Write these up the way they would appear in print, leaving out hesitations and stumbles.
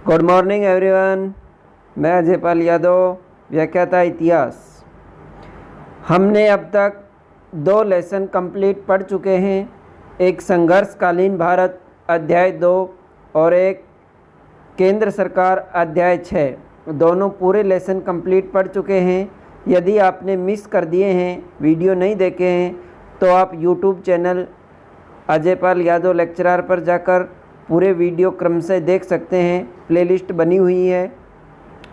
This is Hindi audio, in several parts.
Good morning everyone. मैं अजय पाल यादव, व्याख्याता इतिहास। हमने अब तक 2 लेसन कंप्लीट पढ़ चुके हैं। एक संघर्षकालीन भारत अध्याय 2 और एक केंद्र सरकार अध्याय 6। दोनों पूरे लेसन कंप्लीट पढ़ चुके हैं। यदि आपने मिस कर दिए हैं, वीडियो नहीं देखे हैं, तो आप YouTube channel Ajay Pal Yadav lecturer पर जाकर पूरे वीडियो क्रम से देख सकते हैं। प्लेलिस्ट बनी हुई है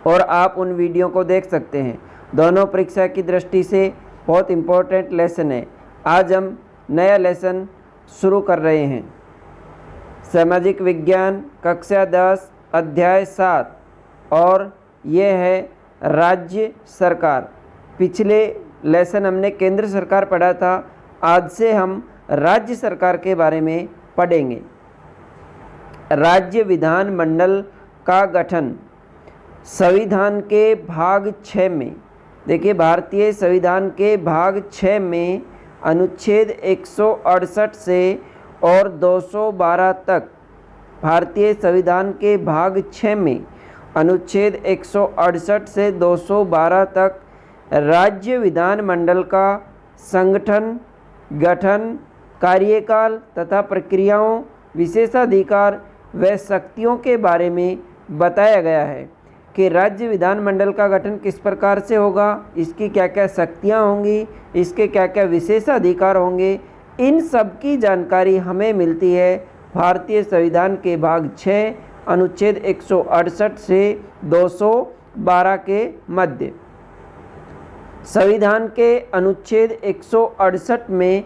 और आप उन वीडियो को देख सकते हैं। दोनों परीक्षा की दृष्टि से बहुत इम्पोर्टेंट लेसन है। आज हम नया लेसन शुरू कर रहे हैं। सामाजिक विज्ञान कक्षा 10 अध्याय 7 और ये है राज्य सरकार। पिछले लेसन हमने केंद्र सरकार पढ़ा था। आज से हम राज्य सरकार के बारे में पढ़ेंगे। राज्य विधानमंडल का गठन संविधान के भाग 6 में, देखिए भारतीय संविधान के भाग 6 में अनुच्छेद 168 से और 212 तक, भारतीय संविधान के भाग 6 में अनुच्छेद 168 से 212 तक राज्य विधानमंडल का संगठन, गठन, कार्यकाल तथा प्रक्रियाओं, विशेषाधिकार व शक्तियों के बारे में बताया गया है कि राज्य विधानमंडल का गठन किस प्रकार से होगा, इसकी क्या क्या शक्तियाँ होंगी, इसके क्या क्या विशेषाधिकार होंगे। इन सब की जानकारी हमें मिलती है भारतीय संविधान के भाग 6 अनुच्छेद 168 से 212 के मध्य। संविधान के अनुच्छेद 168 में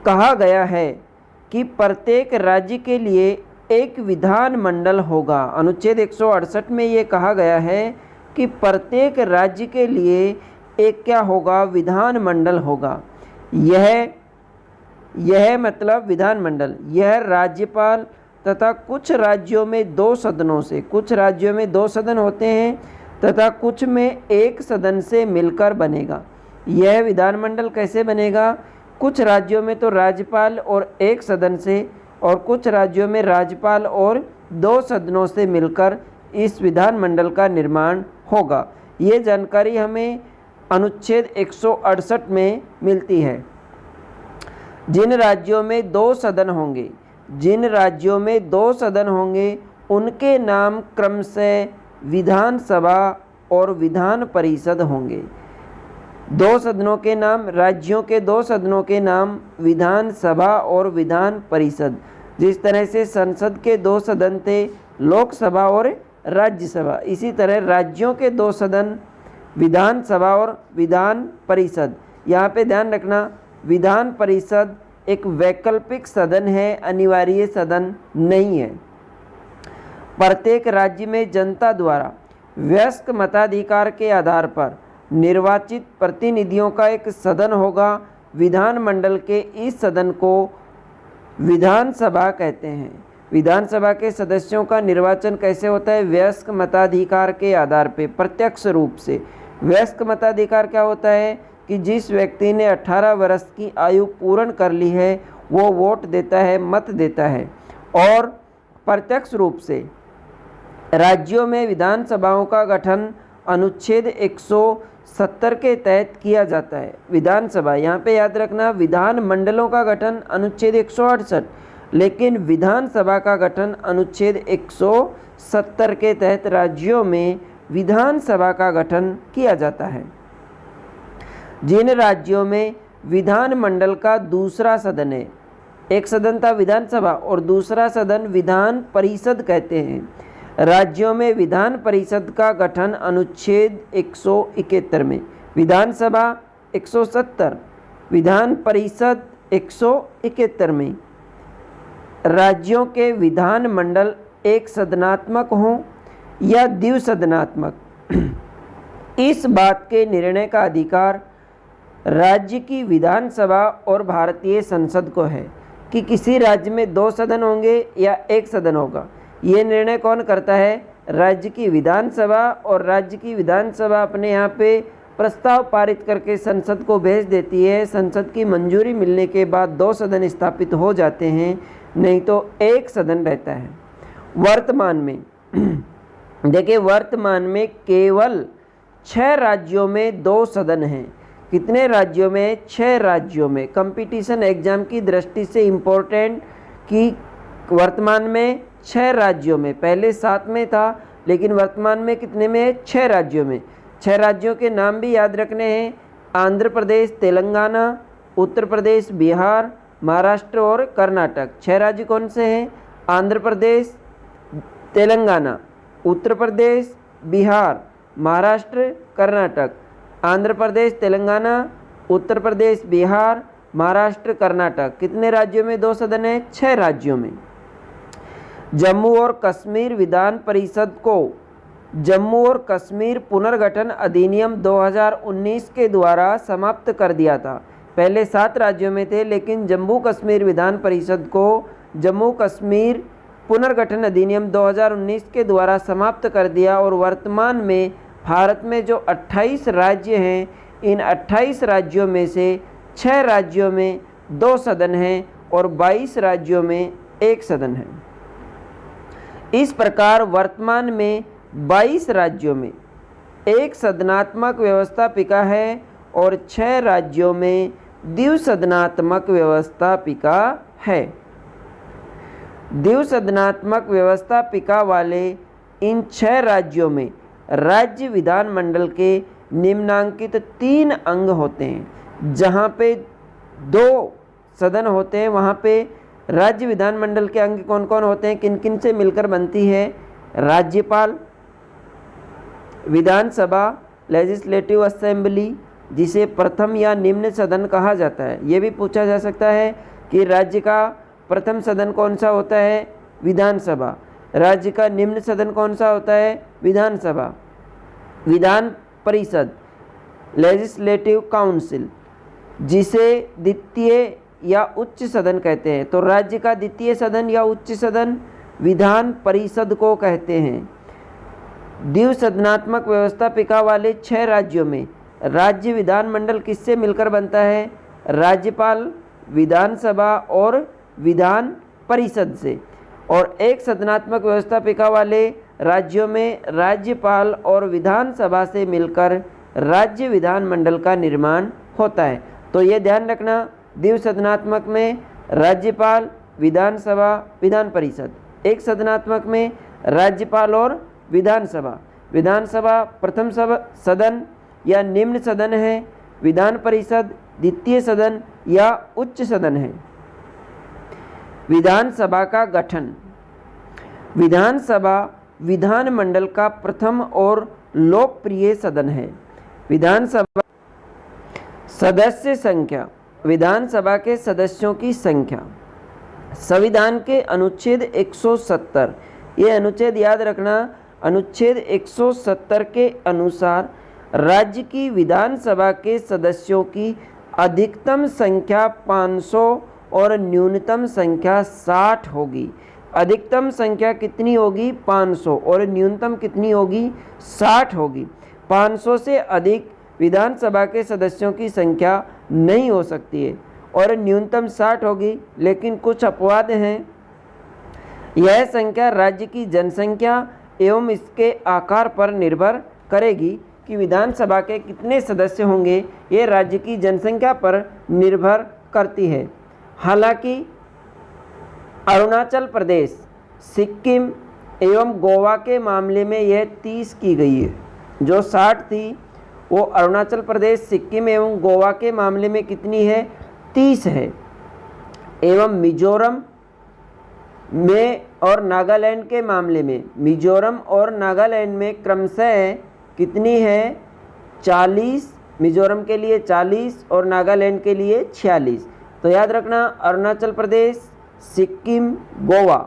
कहा गया है कि प्रत्येक राज्य के लिए एक विधानमंडल होगा। अनुच्छेद 168 में ये कहा गया है कि प्रत्येक राज्य के लिए एक क्या होगा, विधानमंडल होगा। यह मतलब विधानमंडल, यह राज्यपाल तथा कुछ राज्यों में 2 सदनों से, कुछ राज्यों में 2 सदन होते हैं तथा कुछ में 1 सदन से मिलकर बनेगा। यह विधानमंडल कैसे बनेगा? कुछ राज्यों में तो राज्यपाल और 1 सदन से, और कुछ राज्यों में राज्यपाल और 2 सदनों से मिलकर इस विधानमंडल का निर्माण होगा। ये जानकारी हमें अनुच्छेद 168 में मिलती है। जिन राज्यों में 2 सदन होंगे, जिन राज्यों में 2 सदन होंगे, उनके नाम क्रमशः विधानसभा और विधान परिषद होंगे। 2 सदनों के नाम, राज्यों के 2 सदनों के नाम विधानसभा और विधान परिषद। जिस तरह से संसद के 2 सदन थे, लोकसभा और राज्यसभा, इसी तरह राज्यों के 2 सदन विधानसभा और विधान परिषद। यहाँ पे ध्यान रखना, विधान परिषद एक वैकल्पिक सदन है, अनिवार्य सदन नहीं है। प्रत्येक राज्य में जनता द्वारा वयस्क मताधिकार के आधार पर निर्वाचित प्रतिनिधियों का एक सदन होगा। विधानमंडल के इस सदन को विधानसभा कहते हैं। विधानसभा के सदस्यों का निर्वाचन कैसे होता है? वयस्क मताधिकार के आधार पे, प्रत्यक्ष रूप से। वयस्क मताधिकार क्या होता है कि जिस व्यक्ति ने 18 वर्ष की आयु पूर्ण कर ली है, वो वोट देता है, मत देता है। और प्रत्यक्ष रूप से राज्यों में विधानसभाओं का गठन अनुच्छेद 170 के तहत किया जाता है। विधानसभा, यहाँ पे याद रखना, विधानमंडलों का गठन अनुच्छेद 168, लेकिन विधानसभा का गठन अनुच्छेद 170 के तहत राज्यों में विधानसभा का गठन किया जाता है। जिन राज्यों में विधानमंडल का दूसरा सदन है, एक सदन था विधानसभा और दूसरा सदन विधान परिषद कहते हैं। राज्यों में विधान परिषद का गठन अनुच्छेद 171 में, विधानसभा 170, विधान परिषद 171 में। राज्यों के विधानमंडल एक सदनात्मक हों या द्विसदनात्मक, इस बात के निर्णय का अधिकार राज्य की विधानसभा और भारतीय संसद को है कि किसी राज्य में 2 सदन होंगे या 1 सदन होगा। ये निर्णय कौन करता है? राज्य की विधानसभा। और राज्य की विधानसभा अपने यहाँ पे प्रस्ताव पारित करके संसद को भेज देती है। संसद की मंजूरी मिलने के बाद 2 सदन स्थापित हो जाते हैं, नहीं तो 1 सदन रहता है। वर्तमान में देखिए वर्तमान में केवल 6 राज्यों में 2 सदन हैं। कितने राज्यों में? 6 राज्यों में। कंपटीशन एग्जाम की दृष्टि से इम्पोर्टेंट कि वर्तमान में 6 राज्यों में, पहले 7 में था लेकिन वर्तमान में कितने में है? 6 राज्यों में। 6 राज्यों के नाम भी याद रखने हैं, आंध्र प्रदेश, तेलंगाना, उत्तर प्रदेश, बिहार, महाराष्ट्र और कर्नाटक। 6 राज्य कौन से हैं? आंध्र प्रदेश, तेलंगाना, उत्तर प्रदेश, बिहार, महाराष्ट्र, कर्नाटक। आंध्र प्रदेश, तेलंगाना, उत्तर प्रदेश, बिहार, महाराष्ट्र, कर्नाटक। कितने राज्यों में 2 सदन हैं? 6 राज्यों में। जम्मू और कश्मीर विधान परिषद को जम्मू और कश्मीर पुनर्गठन अधिनियम 2019 के द्वारा समाप्त कर दिया था। पहले 7 राज्यों में थे लेकिन जम्मू कश्मीर विधान परिषद को जम्मू कश्मीर पुनर्गठन अधिनियम 2019 के द्वारा समाप्त कर दिया और वर्तमान में भारत में जो 28 राज्य हैं, इन 28 राज्यों में से 6 राज्यों में 2 सदन हैं और 22 राज्यों में 1 सदन है। इस प्रकार वर्तमान में 22 राज्यों में 1 सदनात्मक व्यवस्थापिका है और 6 राज्यों में द्विसदनात्मक व्यवस्थापिका है। द्विसदनात्मक व्यवस्थापिका वाले इन 6 राज्यों में राज्य विधानमंडल के निम्नांकित 3 अंग होते हैं। जहाँ पे 2 सदन होते हैं वहाँ पे राज्य विधानमंडल के अंग कौन कौन होते हैं, किन किन से मिलकर बनती है? राज्यपाल, विधानसभा लेजिस्लेटिव असेंबली जिसे प्रथम या निम्न सदन कहा जाता है। ये भी पूछा जा सकता है कि राज्य का प्रथम सदन कौन सा होता है? विधानसभा। राज्य का निम्न सदन कौन सा होता है? विधानसभा। विधान परिषद लेजिस्लेटिव काउंसिल जिसे द्वितीय या उच्च सदन कहते हैं। तो राज्य का द्वितीय सदन या उच्च सदन विधान परिषद को कहते हैं। द्विसदनात्मक व्यवस्थापिका वाले 6 राज्यों में राज्य विधानमंडल किससे मिलकर बनता है? राज्यपाल, विधानसभा और विधान परिषद से। और 1 सदनात्मक व्यवस्थापिका वाले राज्यों में राज्यपाल और विधानसभा से मिलकर राज्य विधानमंडल का निर्माण होता है। तो ये ध्यान रखना, द्विसदनात्मक में राज्यपाल, विधानसभा, विधान परिषद। 1 सदनात्मक में राज्यपाल और विधानसभा। विधानसभा प्रथम सदन या निम्न सदन है, विधान परिषद द्वितीय सदन या उच्च सदन है। विधानसभा का गठन। विधानसभा विधानमंडल का प्रथम और लोकप्रिय सदन है। विधानसभा सदस्य संख्या। विधानसभा के सदस्यों की संख्या संविधान के अनुच्छेद 170, ये अनुच्छेद याद रखना, अनुच्छेद 170 के अनुसार राज्य की विधानसभा के सदस्यों की अधिकतम संख्या 500 और न्यूनतम संख्या 60 होगी। अधिकतम संख्या कितनी होगी? 500 और न्यूनतम कितनी होगी? 60 होगी। 500 से अधिक विधानसभा के सदस्यों की संख्या नहीं हो सकती है और न्यूनतम 60 होगी। लेकिन कुछ अपवाद हैं। यह संख्या राज्य की जनसंख्या एवं इसके आकार पर निर्भर करेगी कि विधानसभा के कितने सदस्य होंगे, ये राज्य की जनसंख्या पर निर्भर करती है। हालांकि अरुणाचल प्रदेश, सिक्किम एवं गोवा के मामले में यह 30 की गई है। जो 60 थी वो अरुणाचल प्रदेश, सिक्किम एवं गोवा के मामले में कितनी है? 30 है। एवं मिजोरम में और नागालैंड के मामले में, मिजोरम और नागालैंड में क्रमशः कितनी है? 40, मिजोरम के लिए 40 और नागालैंड के लिए 46। तो याद रखना, अरुणाचल प्रदेश, सिक्किम, गोवा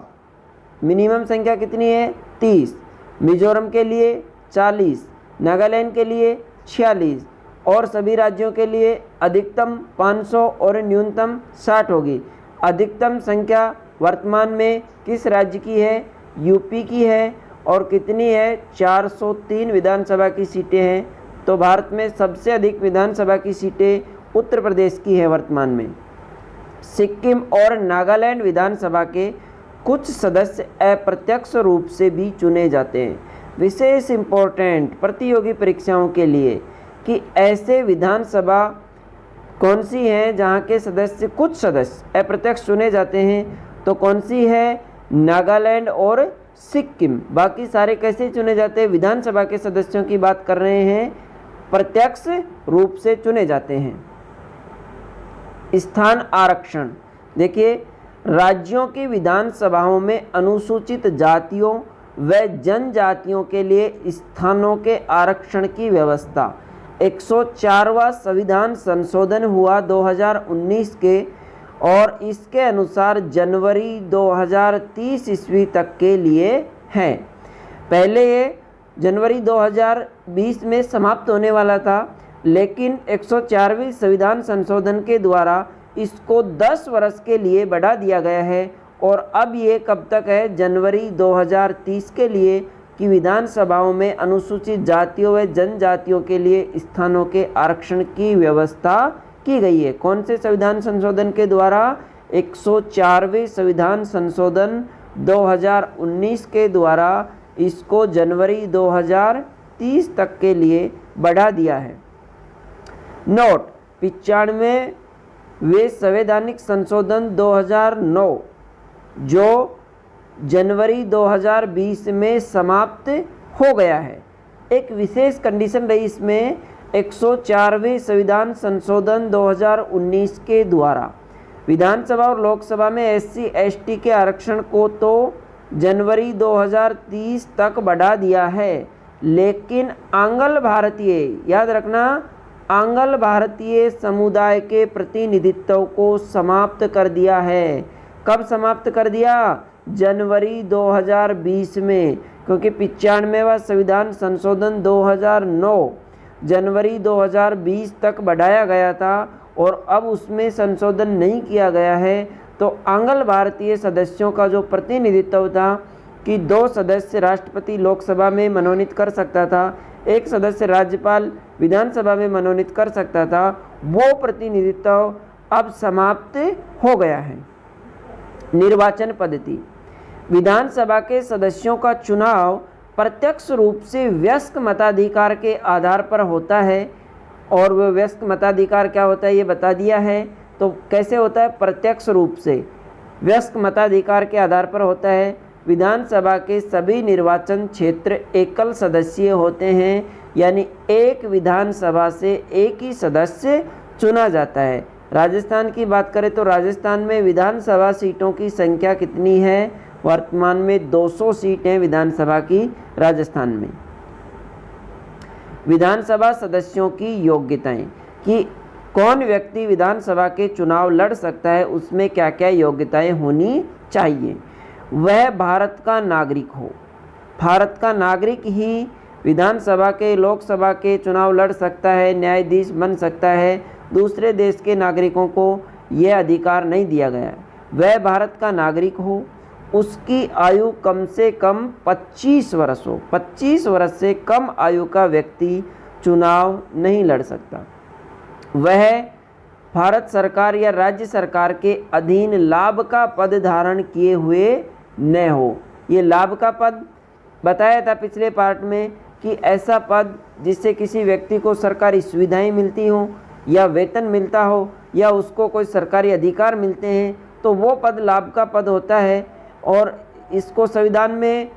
मिनिमम संख्या कितनी है? 30, मिजोरम के लिए 40, नागालैंड के लिए 46 और सभी राज्यों के लिए अधिकतम 500 और न्यूनतम 60 होगी। अधिकतम संख्या वर्तमान में किस राज्य की है? यूपी की है। और कितनी है? 403 विधानसभा की सीटें हैं। तो भारत में सबसे अधिक विधानसभा की सीटें उत्तर प्रदेश की है वर्तमान में। सिक्किम और नागालैंड विधानसभा के कुछ सदस्य अप्रत्यक्ष रूप से भी चुने जाते हैं। विशेष इम्पोर्टेंट प्रतियोगी परीक्षाओं के लिए कि ऐसे विधानसभा कौन सी है जहाँ के सदस्य कुछ सदस्य अप्रत्यक्ष चुने जाते हैं, तो कौन सी है? नागालैंड और सिक्किम। बाकी सारे कैसे चुने जाते हैं? विधानसभा के सदस्यों की बात कर रहे हैं, प्रत्यक्ष रूप से चुने जाते हैं। स्थान आरक्षण, देखिए राज्यों की विधानसभाओं में अनुसूचित जातियों व जनजातियों के लिए स्थानों के आरक्षण की व्यवस्था। 104वां संविधान संशोधन हुआ 2019 के, और इसके अनुसार जनवरी 2030 ईस्वी तक के लिए है। पहले ये जनवरी 2020 में समाप्त होने वाला था, लेकिन 104वें संविधान संशोधन के द्वारा इसको 10 वर्ष के लिए बढ़ा दिया गया है। और अब ये कब तक है? जनवरी 2030 के लिए, कि विधानसभाओं में अनुसूचित जातियों व जनजातियों के लिए स्थानों के आरक्षण की व्यवस्था की गई है। कौन से संविधान संशोधन के द्वारा? 104वें संविधान संशोधन 2019 के द्वारा इसको जनवरी 2030 तक के लिए बढ़ा दिया है। नोट 95वें संवैधानिक संशोधन 2009 जो जनवरी 2020 में समाप्त हो गया है। एक विशेष कंडीशन रही इसमें, 104वें संविधान संशोधन 2019 के द्वारा विधानसभा और लोकसभा में SC ST के आरक्षण को तो जनवरी 2030 तक बढ़ा दिया है, लेकिन आंग्ल भारतीय, याद रखना, आंग्ल भारतीय समुदाय के प्रतिनिधित्व को समाप्त कर दिया है। कब समाप्त कर दिया? जनवरी 2020 में, क्योंकि 95वां संविधान संशोधन 2009 जनवरी 2020 तक बढ़ाया गया था और अब उसमें संशोधन नहीं किया गया है। तो आंग्ल भारतीय सदस्यों का जो प्रतिनिधित्व था कि 2 सदस्य राष्ट्रपति लोकसभा में मनोनीत कर सकता था, 1 सदस्य राज्यपाल विधानसभा में मनोनीत कर सकता था, वो प्रतिनिधित्व अब समाप्त हो गया है। निर्वाचन पद्धति, विधानसभा के सदस्यों का चुनाव प्रत्यक्ष रूप से वयस्क मताधिकार के आधार पर होता है। और वह वयस्क मताधिकार क्या होता है ये बता दिया है। तो कैसे होता है? प्रत्यक्ष रूप से वयस्क मताधिकार के आधार पर होता है। विधानसभा के सभी निर्वाचन क्षेत्र एकल सदस्यीय होते हैं, यानी एक विधानसभा से एक ही सदस्य चुना जाता है। राजस्थान की बात करें तो राजस्थान में विधानसभा सीटों की संख्या कितनी है? वर्तमान में 200 सीटें विधानसभा की राजस्थान में। विधानसभा सदस्यों की योग्यताएं, कि कौन व्यक्ति विधानसभा के चुनाव लड़ सकता है, उसमें क्या क्या योग्यताएं होनी चाहिए। वह भारत का नागरिक हो। भारत का नागरिक ही विधानसभा के लोकसभा के चुनाव लड़ सकता है, न्यायाधीश बन सकता है। दूसरे देश के नागरिकों को यह अधिकार नहीं दिया गया है। वह भारत का नागरिक हो, उसकी आयु कम से कम 25 वर्ष हो। 25 वर्ष से कम आयु का व्यक्ति चुनाव नहीं लड़ सकता। वह भारत सरकार या राज्य सरकार के अधीन लाभ का पद धारण किए हुए न हो। ये लाभ का पद बताया था पिछले पार्ट में कि ऐसा पद जिससे किसी व्यक्ति को सरकारी सुविधाएं मिलती हों या वेतन मिलता हो या उसको कोई सरकारी अधिकार मिलते हैं, तो वो पद लाभ का पद होता है। और इसको संविधान में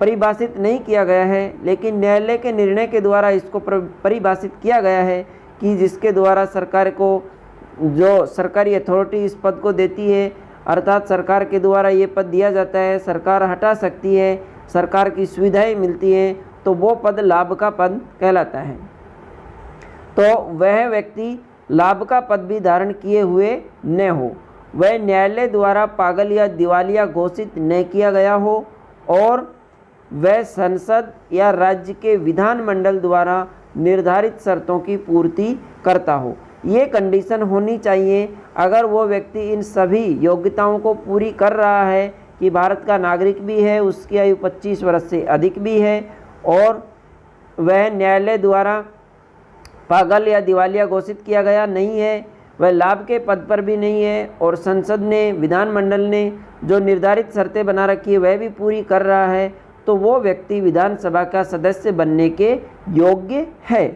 परिभाषित नहीं किया गया है, लेकिन न्यायालय के निर्णय के द्वारा इसको परिभाषित किया गया है कि जिसके द्वारा सरकार को, जो सरकारी अथॉरिटी इस पद को देती है, अर्थात सरकार के द्वारा ये पद दिया जाता है, सरकार हटा सकती है, सरकार की सुविधाएं मिलती हैं, तो वो पद लाभ का पद कहलाता है। तो वह व्यक्ति लाभ का पद भी धारण किए हुए न हो, वह न्यायालय द्वारा पागल या दिवालिया घोषित न किया गया हो और वह संसद या राज्य के विधानमंडल द्वारा निर्धारित शर्तों की पूर्ति करता हो। ये कंडीशन होनी चाहिए। अगर वो व्यक्ति इन सभी योग्यताओं को पूरी कर रहा है कि भारत का नागरिक भी है, उसकी आयु 25 वर्ष से अधिक भी है और वह न्यायालय द्वारा पागल या दिवालिया घोषित किया गया नहीं है, वह लाभ के पद पर भी नहीं है और संसद ने, विधानमंडल ने जो निर्धारित शर्तें बना रखी है वह भी पूरी कर रहा है, तो वो व्यक्ति विधानसभा का सदस्य बनने के योग्य है।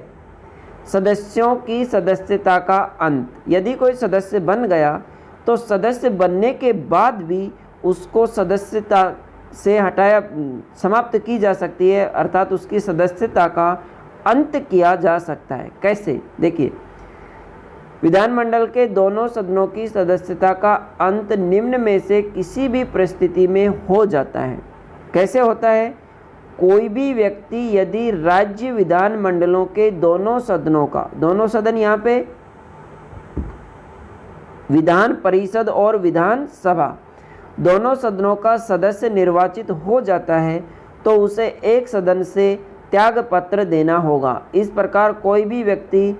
सदस्यों की सदस्यता का अंत, यदि कोई सदस्य बन गया तो सदस्य बनने के बाद भी उसको सदस्यता से हटाया समाप्त की जा सकती है, अर्थात उसकी सदस्यता का अंत किया जा सकता है। कैसे? देखिए, विधानमंडल के दोनों सदनों की सदस्यता का अंत निम्न में से किसी भी परिस्थिति में हो जाता है। कैसे होता है? कोई भी व्यक्ति यदि राज्य विधानमंडलों के दोनों सदनों का, दोनों सदन यहाँ पे विधान परिषद और विधानसभा, दोनों सदनों का सदस्य निर्वाचित हो जाता है तो उसे एक सदन से त्याग पत्र देना होगा। इस प्रकार कोई भी व्यक्ति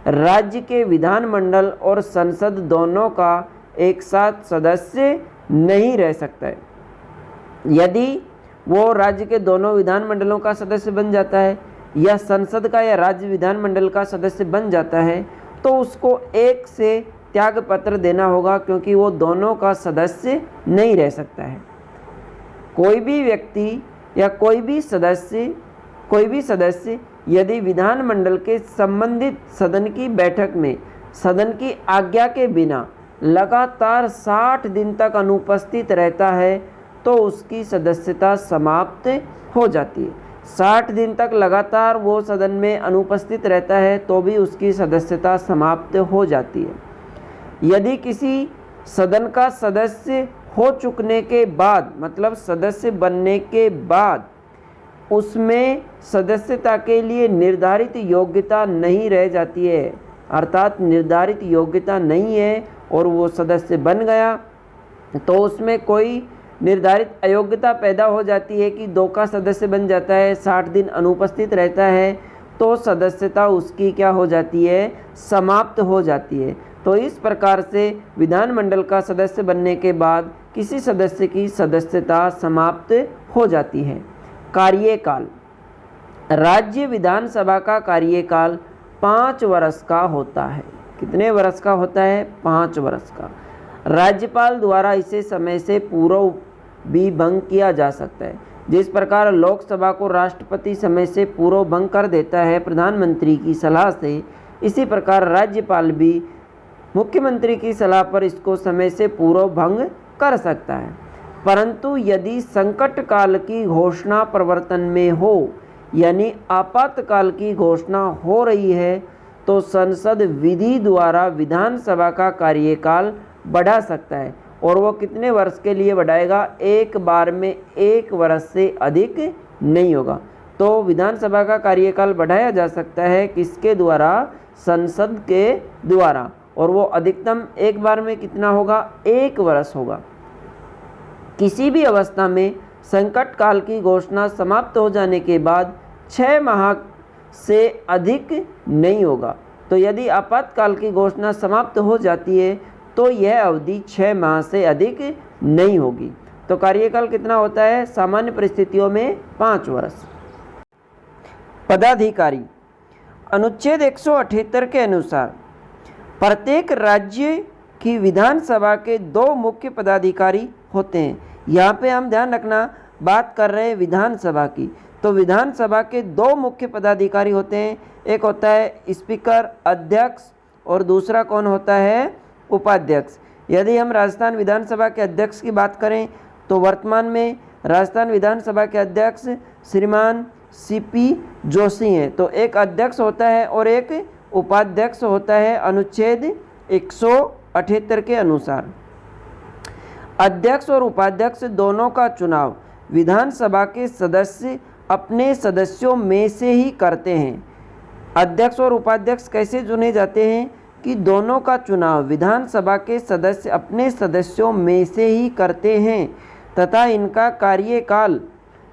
राज्य के विधानमंडल और संसद दोनों का एक साथ सदस्य नहीं रह सकता है। यदि वो राज्य के दोनों विधानमंडलों का सदस्य बन जाता है या संसद का या राज्य विधानमंडल का सदस्य बन जाता है तो उसको एक से त्याग पत्र देना होगा, क्योंकि वो दोनों का सदस्य नहीं रह सकता है। कोई भी व्यक्ति या कोई भी सदस्य यदि विधानमंडल के संबंधित सदन की बैठक में सदन की आज्ञा के बिना लगातार 60 दिन तक अनुपस्थित रहता है तो उसकी सदस्यता समाप्त हो जाती है। 60 दिन तक लगातार वो सदन में अनुपस्थित रहता है तो भी उसकी सदस्यता समाप्त हो जाती है। यदि किसी सदन का सदस्य हो चुकने के बाद, मतलब सदस्य बनने के बाद, उसमें सदस्यता के लिए निर्धारित योग्यता नहीं रह जाती है, अर्थात निर्धारित योग्यता नहीं है और वो सदस्य बन गया तो उसमें कोई निर्धारित अयोग्यता पैदा हो जाती है कि 2 का सदस्य बन जाता है, 60 दिन अनुपस्थित रहता है तो सदस्यता उसकी क्या हो जाती है? समाप्त हो जाती है। तो इस प्रकार से विधानमंडल का सदस्य बनने के बाद किसी सदस्य की सदस्यता समाप्त हो जाती है। कार्यकाल, राज्य विधानसभा का कार्यकाल 5 वर्ष का होता है। कितने वर्ष का होता है? 5 वर्ष का। राज्यपाल द्वारा इसे समय से पूर्व भी भंग किया जा सकता है। जिस प्रकार लोकसभा को राष्ट्रपति समय से पूर्व भंग कर देता है प्रधानमंत्री की सलाह से, इसी प्रकार राज्यपाल भी मुख्यमंत्री की सलाह पर इसको समय से पूर्व भंग कर सकता है। परंतु यदि संकट काल की घोषणा प्रवर्तन में हो, यानी आपातकाल की घोषणा हो रही है, तो संसद विधि द्वारा विधानसभा का कार्यकाल बढ़ा सकता है। और वो कितने वर्ष के लिए बढ़ाएगा? एक बार में 1 वर्ष से अधिक नहीं होगा। तो विधानसभा का कार्यकाल बढ़ाया जा सकता है किसके द्वारा? संसद के द्वारा। और वो अधिकतम एक बार में कितना होगा? 1 वर्ष होगा। किसी भी अवस्था में संकट काल की घोषणा समाप्त हो जाने के बाद 6 माह से अधिक नहीं होगा। तो यदि आपातकाल की घोषणा समाप्त हो जाती है तो यह अवधि 6 माह से अधिक नहीं होगी। तो कार्यकाल कितना होता है? सामान्य परिस्थितियों में 5 वर्ष। पदाधिकारी, अनुच्छेद 178 के अनुसार प्रत्येक राज्य की विधानसभा के 2 मुख्य पदाधिकारी होते हैं। यहाँ पे हम ध्यान रखना, बात कर रहे हैं विधानसभा की, तो विधानसभा के 2 मुख्य पदाधिकारी होते हैं। एक होता है स्पीकर, अध्यक्ष, और दूसरा कौन होता है? उपाध्यक्ष। यदि हम राजस्थान विधानसभा के अध्यक्ष की बात करें तो वर्तमान में राजस्थान विधानसभा के अध्यक्ष श्रीमान CP जोशी हैं। तो एक अध्यक्ष होता है और एक उपाध्यक्ष होता है अनुच्छेद 178 के अनुसार। अध्यक्ष और उपाध्यक्ष दोनों का चुनाव विधानसभा के सदस्य अपने सदस्यों में से ही करते हैं। अध्यक्ष और उपाध्यक्ष कैसे चुने जाते हैं? कि दोनों का चुनाव विधानसभा के सदस्य अपने सदस्यों में से ही करते हैं तथा इनका कार्यकाल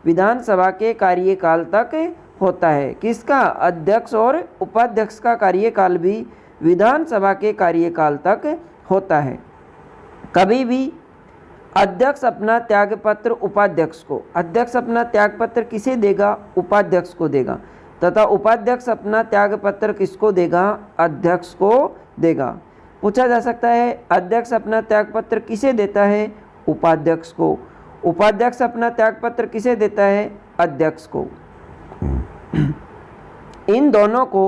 विधानसभा के कार्यकाल तक होता है। किसका? अध्यक्ष और उपाध्यक्ष का कार्यकाल भी विधानसभा के कार्यकाल तक होता है। कभी भी अध्यक्ष अपना त्यागपत्र उपाध्यक्ष को, अध्यक्ष अपना त्यागपत्र किसे देगा? उपाध्यक्ष को देगा, तथा उपाध्यक्ष अपना त्यागपत्र किसको देगा? अध्यक्ष को देगा। पूछा जा सकता है अध्यक्ष अपना त्यागपत्र किसे देता है? उपाध्यक्ष को। उपाध्यक्ष अपना त्यागपत्र किसे देता है? अध्यक्ष को। इन दोनों को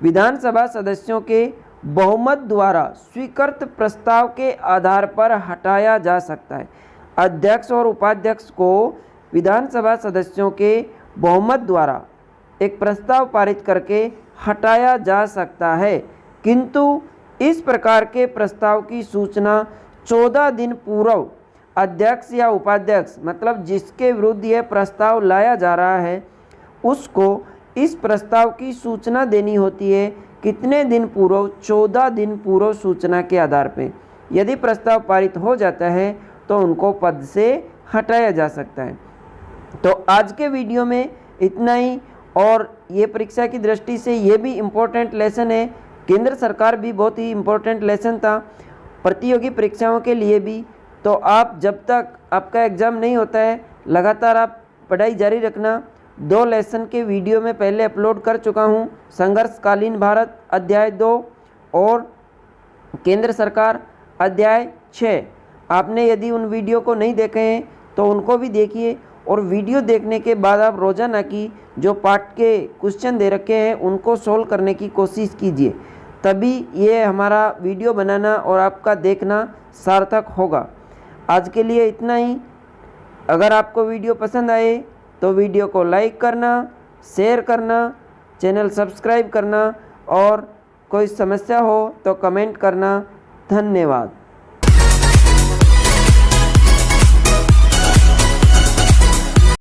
विधानसभा सदस्यों के बहुमत द्वारा स्वीकृत प्रस्ताव के आधार पर हटाया जा सकता है। अध्यक्ष और उपाध्यक्ष को विधानसभा सदस्यों के बहुमत द्वारा एक प्रस्ताव पारित करके हटाया जा सकता है, किंतु इस प्रकार के प्रस्ताव की सूचना 14 दिन पूर्व अध्यक्ष या उपाध्यक्ष, मतलब जिसके विरुद्ध यह प्रस्ताव लाया जा रहा है, उसको इस प्रस्ताव की सूचना देनी होती है। कितने दिन पूर्व? 14 दिन पूर्व सूचना के आधार पे। यदि प्रस्ताव पारित हो जाता है तो उनको पद से हटाया जा सकता है। तो आज के वीडियो में इतना ही, और ये परीक्षा की दृष्टि से ये भी इम्पोर्टेंट लेसन है। केंद्र सरकार भी बहुत ही इम्पोर्टेंट लेसन था प्रतियोगी परीक्षाओं के लिए भी। तो आप जब तक आपका एग्ज़ाम नहीं होता है, लगातार आप पढ़ाई जारी रखना। 2 लेसन के वीडियो में पहले अपलोड कर चुका हूँ, संघर्षकालीन भारत अध्याय 2 और केंद्र सरकार अध्याय 6। आपने यदि उन वीडियो को नहीं देखे हैं तो उनको भी देखिए, और वीडियो देखने के बाद आप रोज़ाना की जो पाठ के क्वेश्चन दे रखे हैं उनको सोल्व करने की कोशिश कीजिए, तभी ये हमारा वीडियो बनाना और आपका देखना सार्थक होगा। आज के लिए इतना ही। अगर आपको वीडियो पसंद आए तो वीडियो को लाइक करना, शेयर करना, चैनल सब्सक्राइब करना, और कोई समस्या हो तो कमेंट करना। धन्यवाद।